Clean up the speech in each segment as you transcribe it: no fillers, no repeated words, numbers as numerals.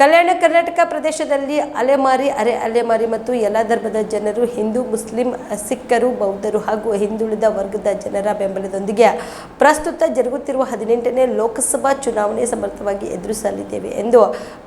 ಕಲ್ಯಾಣ ಕರ್ನಾಟಕ ಪ್ರದೇಶದಲ್ಲಿ ಅಲೆಮಾರಿ, ಅರೆ ಅಲೆಮಾರಿ ಮತ್ತು ಎಲ್ಲ ಧರ್ಮದ ಜನರು, ಹಿಂದೂ, ಮುಸ್ಲಿಂ, ಸಿಖ್ಖರು, ಬೌದ್ಧರು ಹಾಗೂ ಹಿಂದುಳಿದ ವರ್ಗದ ಜನರ ಬೆಂಬಲದೊಂದಿಗೆ ಪ್ರಸ್ತುತ ಜರುಗುತ್ತಿರುವ 18ನೇ ಲೋಕಸಭಾ ಚುನಾವಣೆ ಸಮರ್ಥವಾಗಿ ಎದುರಿಸಲಿದ್ದೇವೆ ಎಂದು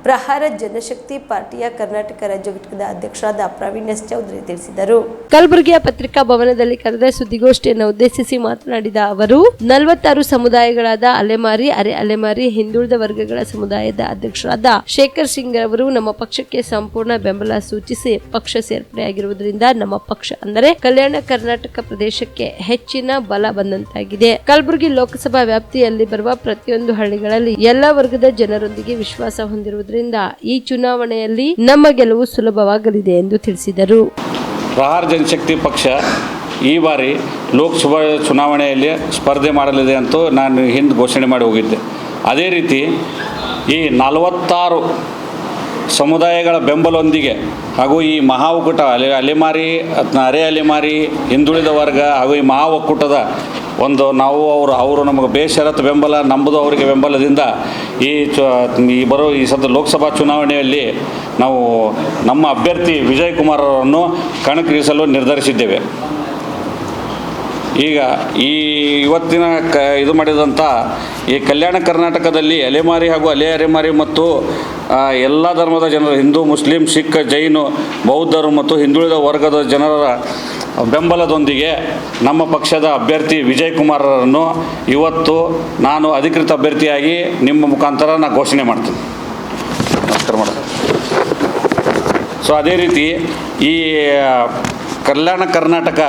ಪ್ರಹಾರ ಜನಶಕ್ತಿ ಪಾರ್ಟಿಯ ಕರ್ನಾಟಕ ರಾಜ್ಯ ಘಟಕದ ಅಧ್ಯಕ್ಷರಾದ ಪ್ರವೀಣ್ ಎಸ್ ಚೌಧರಿ ತಿಳಿಸಿದರು. ಕಲಬುರಗಿಯ ಪತ್ರಿಕಾ ಭವನದಲ್ಲಿ ಕರೆದ ಸುದ್ದಿಗೋಷ್ಠಿಯನ್ನು ಉದ್ದೇಶಿಸಿ ಮಾತನಾಡಿದ ಅವರು, 46 ಸಮುದಾಯಗಳಾದ ಅಲೆಮಾರಿ, ಅರೆ ಅಲೆಮಾರಿ, ಹಿಂದುಳಿದ ವರ್ಗಗಳ ಸಮುದಾಯದ ಅಧ್ಯಕ್ಷರಾದ ಶೇಖರ್ ಸಿಂಗ್ ಅವರು ನಮ್ಮ ಪಕ್ಷಕ್ಕೆ ಸಂಪೂರ್ಣ ಬೆಂಬಲ ಸೂಚಿಸಿ ಪಕ್ಷ ಸೇರ್ಪಡೆಯಾಗಿರುವುದರಿಂದ ನಮ್ಮ ಪಕ್ಷ ಅಂದರೆ ಕಲ್ಯಾಣ ಕರ್ನಾಟಕ ಪ್ರದೇಶಕ್ಕೆ ಹೆಚ್ಚಿನ ಬಲ ಬಂದಂತಾಗಿದೆ. ಕಲಬುರಗಿ ಲೋಕಸಭಾ ವ್ಯಾಪ್ತಿಯಲ್ಲಿ ಬರುವ ಪ್ರತಿಯೊಂದು ಹಳ್ಳಿಗಳಲ್ಲಿ ಎಲ್ಲ ವರ್ಗದ ಜನರೊಂದಿಗೆ ವಿಶ್ವಾಸ ಹೊಂದಿರುವುದರಿಂದ ಈ ಚುನಾವಣೆಯಲ್ಲಿ ನಮ್ಮ ಗೆಲುವು ಸುಲಭವಾಗಲಿದೆ ಎಂದು ತಿಳಿಸಿದರು. ಪ್ರಹಾರ ಜನಶಕ್ತಿ ಪಕ್ಷ ಈ ಬಾರಿ ಲೋಕಸಭಾ ಚುನಾವಣೆಯಲ್ಲಿ ಸ್ಪರ್ಧೆ ಮಾಡಲಿದೆ ಅಂತ ನಾನು ಹಿಂದೆ ಘೋಷಣೆ ಮಾಡಿ ಹೋಗಿದ್ದೆ. ಅದೇ ರೀತಿ ಈ 46 ಸಮುದಾಯಗಳ ಬೆಂಬಲದೊಂದಿಗೆ ಹಾಗೂ ಈ ಮಹಾ ಒಕ್ಕೂಟ ಅಲೆಮಾರಿ, ಅರೆ ಅಲೆಮಾರಿ, ಹಿಂದುಳಿದ ವರ್ಗ ಹಾಗೂ ಈ ಮಹಾ ಒಕ್ಕೂಟದ ಒಂದು ನಾವು ಅವರು ನಮಗೆ ಬೇಷರತ್ತು ಬೆಂಬಲ, ನಮ್ಮದು ಅವರಿಗೆ ಬೆಂಬಲದಿಂದ ಈ ಸದ್ಯ ಲೋಕಸಭಾ ಚುನಾವಣೆಯಲ್ಲಿ ನಾವು ನಮ್ಮ ಅಭ್ಯರ್ಥಿ ವಿಜಯ್ ಕುಮಾರ್ ಅವರನ್ನು ಕಣಕ್ಕಿಳಿಸಲು ನಿರ್ಧರಿಸಿದ್ದೇವೆ. ಈಗ ಇವತ್ತಿನ ಇದು ಮಾಡಿದಂಥ ಈ ಕಲ್ಯಾಣ ಕರ್ನಾಟಕದಲ್ಲಿ ಅಲೆಮಾರಿ ಹಾಗೂ ಅಲೆಮಾರಿ ಮತ್ತು ಎಲ್ಲ ಧರ್ಮದ ಜನರು, ಹಿಂದೂ, ಮುಸ್ಲಿಂ, ಸಿಖ್, ಜೈನು, ಬೌದ್ಧರು ಮತ್ತು ಹಿಂದುಳಿದ ವರ್ಗದ ಜನರ ಬೆಂಬಲದೊಂದಿಗೆ ನಮ್ಮ ಪಕ್ಷದ ಅಭ್ಯರ್ಥಿ ವಿಜಯ್ ಕುಮಾರ್ ಅವರನ್ನು ಇವತ್ತು ನಾನು ಅಧಿಕೃತ ಅಭ್ಯರ್ಥಿಯಾಗಿ ನಿಮ್ಮ ಮುಖಾಂತರ ನಾನು ಘೋಷಣೆ ಮಾಡ್ತೀನಿ. ನಮಸ್ಕಾರ ಮಾಡೋದು. ಸೊ ಅದೇ ರೀತಿ ಈ ಕಲ್ಯಾಣ ಕರ್ನಾಟಕ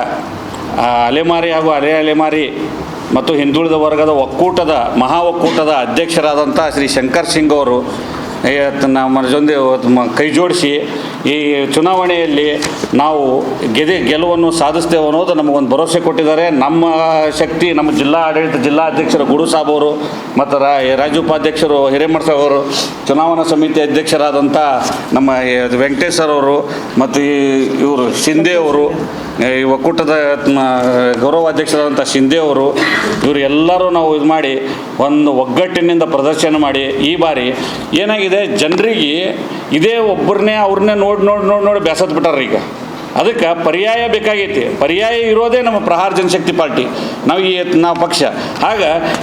ಅಲೆಮಾರಿ ಹಾಗೂ ಅರೆ ಅಲೆಮಾರಿ ಮತ್ತು ಹಿಂದುಳಿದ ವರ್ಗದ ಒಕ್ಕೂಟದ ಮಹಾ ಒಕ್ಕೂಟದ ಅಧ್ಯಕ್ಷರಾದಂಥ ಶ್ರೀ ಶಂಕರ್ ಸಿಂಗ್ ಅವರು ನಮ್ಮ ಜೊತೆ ಕೈ ಜೋಡಿಸಿ ಈ ಚುನಾವಣೆಯಲ್ಲಿ ನಾವು ಗೆಲುವನ್ನು ಸಾಧಿಸ್ತೇವೆ ಅನ್ನೋದು ನಮಗೊಂದು ಭರವಸೆ ಕೊಟ್ಟಿದ್ದಾರೆ. ನಮ್ಮ ಶಕ್ತಿ, ನಮ್ಮ ಜಿಲ್ಲಾ ಅಧ್ಯಕ್ಷರು ಗುರು ಸಾಬ್ ಅವರು ಮತ್ತು ರಾಜ್ಯ ಉಪಾಧ್ಯಕ್ಷರು ಹಿರೇಮಠ ಸಾಬ್ ಅವರು, ಚುನಾವಣಾ ಸಮಿತಿ ಅಧ್ಯಕ್ಷರಾದಂಥ ನಮ್ಮ ವೆಂಕಟೇಶ್ವರ ಅವರು ಮತ್ತು ಇವರು ಶಿಂದೆ ಅವರು, ಈ ಒಕ್ಕೂಟದ ಗೌರವಾಧ್ಯಕ್ಷರಾದಂಥ ಶಿಂದೆ ಅವರು, ಇವರು ಎಲ್ಲರೂ ನಾವು ಇದು ಮಾಡಿ ಒಂದು ಒಗ್ಗಟ್ಟಿನಿಂದ ಪ್ರದರ್ಶನ ಮಾಡಿ ಈ ಬಾರಿ ಏನಾಗಿದೆ, ಜನರಿಗೆ ಇದೇ ಒಬ್ಬರನ್ನೇ ಅವ್ರನ್ನೇ ನೋಡಿ ಬೇಸತ್ತು ಬಿಟ್ಟಾರ. ಈಗ ಅದಕ್ಕೆ ಪರ್ಯಾಯ ಬೇಕಾಗೈತಿ. ಪರ್ಯಾಯ ಇರೋದೇ ನಮ್ಮ ಪ್ರಹಾರ ಜನಶಕ್ತಿ ಪಾರ್ಟಿ, ನಾವು ಪಕ್ಷ.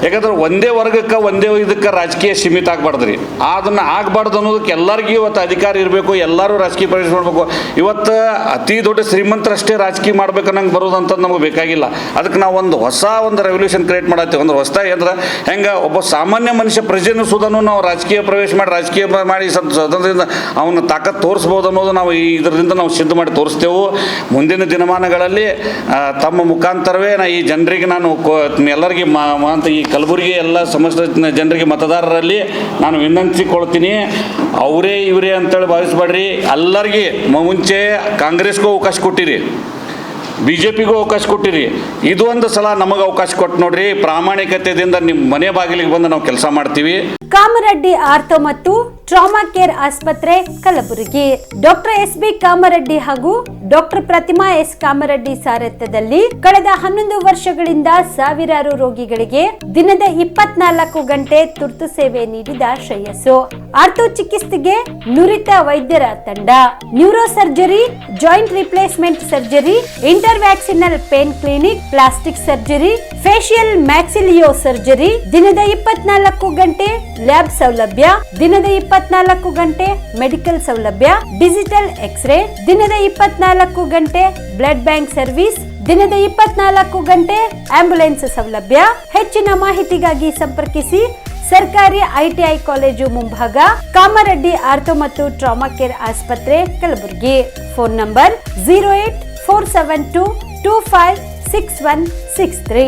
ಯಾಕಂದ್ರೆ ಒಂದೇ ವರ್ಗಕ್ಕೆ ಒಂದೇ ಇದಕ್ಕೆ ರಾಜಕೀಯ ಸೀಮಿತ ಆಗಬಾರ್ದು ರೀ. ಅದನ್ನು ಆಗಬಾರ್ದು ಅನ್ನೋದಕ್ಕೆ ಎಲ್ಲರಿಗೂ ಇವತ್ತು ಅಧಿಕಾರ ಇರಬೇಕು, ಎಲ್ಲರೂ ರಾಜಕೀಯ ಪ್ರವೇಶ ಮಾಡಬೇಕು. ಇವತ್ತು ಅತಿ ದೊಡ್ಡ ಶ್ರೀಮಂತರಷ್ಟೇ ರಾಜಕೀಯ ಮಾಡ್ಬೇಕನ್ನಂಗೆ ಬರೋದಂಥದ್ದು ನಮಗೆ ಬೇಕಾಗಿಲ್ಲ. ಅದಕ್ಕೆ ನಾವು ಹೊಸ ರೆವಲ್ಯೂಷನ್ ಕ್ರಿಯೇಟ್ ಮಾಡತ್ತೀವಿ. ಅಂದ್ರೆ ಹೊಸದಾಗಿ ಅಂದ್ರೆ ಹೆಂಗೆ ಒಬ್ಬ ಸಾಮಾನ್ಯ ಮನುಷ್ಯ ಪ್ರಜೆನೂ ಸುಧನು ನಾವು ರಾಜಕೀಯ ಪ್ರವೇಶ ಮಾಡಿ ಸ್ವತಂತ್ರದಿಂದ ಅವನ ತಾಕತ್ತು ತೋರಿಸ್ಬೋದು ಅನ್ನೋದು ನಾವು ಇದರಿಂದ ನಾವು ಸಿದ್ಧ ಮಾಡಿ ತೋರಿಸ್ತೇವೆ. ಮುಂದಿನ ದಿನಮಾನಗಳಲ್ಲಿ ತಮ್ಮ ಮುಖಾಂತರವೇ ಈ ಜನರಿಗೆ ನಾನು ಎಲ್ಲರಿಗೆ ಈ ಕಲಬುರಗಿ ಎಲ್ಲ ಸಮಸ್ತ ಜನರಿಗೆ ಮತದಾರರಲ್ಲಿ ನಾನು ವಿನಂತಿಸಿಕೊಳ್ತೀನಿ, ಅವರೇ ಇವರೇ ಅಂತೇಳಿ ಭಾವಿಸ್ಬೇಡ್ರಿ. ಎಲ್ಲರಿಗೆ ಮುಂಚೆ ಕಾಂಗ್ರೆಸ್ಗೂ ಅವಕಾಶ ಕೊಟ್ಟಿರಿ, BJPಗೂ ಅವಕಾಶ ಕೊಟ್ಟಿರಿ, ಇದು ಒಂದು ಸಲ ನಮಗೆ ಅವಕಾಶ ಕೊಟ್ಟು ನೋಡ್ರಿ. ಪ್ರಾಮಾಣಿಕತೆಯಿಂದ ನಿಮ್ಮ ಮನೆ ಬಾಗಿಲಿಗೆ ಬಂದು ನಾವು ಕೆಲಸ ಮಾಡ್ತೀವಿ. ಕಾಮರೆಡ್ಡಿ ಆರ್ಥೋ ಮತ್ತು ಟ್ರಾಮಾ ಕೇರ್ ಆಸ್ಪತ್ರೆ ಕಲಬುರಗಿ. ಡಾಕ್ಟರ್ SB ಕಾಮರೆಡ್ಡಿ ಹಾಗೂ ಡಾಕ್ಟರ್ ಪ್ರತಿಮಾ S ಕಾಮರೆಡ್ಡಿ ಸಾರಥ್ಯದಲ್ಲಿ ಕಳೆದ 11 ವರ್ಷಗಳಿಂದ ಸಾವಿರಾರು ರೋಗಿಗಳಿಗೆ ದಿನದ 24 ಗಂಟೆ ತುರ್ತು ಸೇವೆ ನೀಡಿದ ಶ್ರೇಯಸ್ಸು. ಆರ್ಥೋ ಚಿಕಿತ್ಸೆಗೆ ನುರಿತ ವೈದ್ಯರ ತಂಡ, neuro surgery, joint replacement surgery, interventional pain clinic, plastic surgery, facial maxillo surgery, ದಿನದ 24 ಗಂಟೆ ಲ್ಯಾಬ್ ಸೌಲಭ್ಯ, ದಿನದ 24 ಗಂಟೆ ಮೆಡಿಕಲ್ ಸೌಲಭ್ಯ, ಡಿಜಿಟಲ್ ಎಕ್ಸ್ರೇ, ದಿನದ 24 ಗಂಟೆ ಬ್ಲಡ್ ಬ್ಯಾಂಕ್ ಸರ್ವಿಸ್, ದಿನದ 24 ಗಂಟೆ ಆಂಬ್ಯುಲೆನ್ಸ್ ಸೌಲಭ್ಯ. ಹೆಚ್ಚಿನ ಮಾಹಿತಿಗಾಗಿ ಸಂಪರ್ಕಿಸಿ ಸರ್ಕಾರಿ ITI ಕಾಲೇಜು ಮುಂಭಾಗ, ಕಾಮರೆಡ್ಡಿ ಆರ್ಥೋ ಮತ್ತು ಟ್ರಾಮಾ ಕೇರ್ ಆಸ್ಪತ್ರೆ ಕಲಬುರಗಿ. Phone number 084722566163.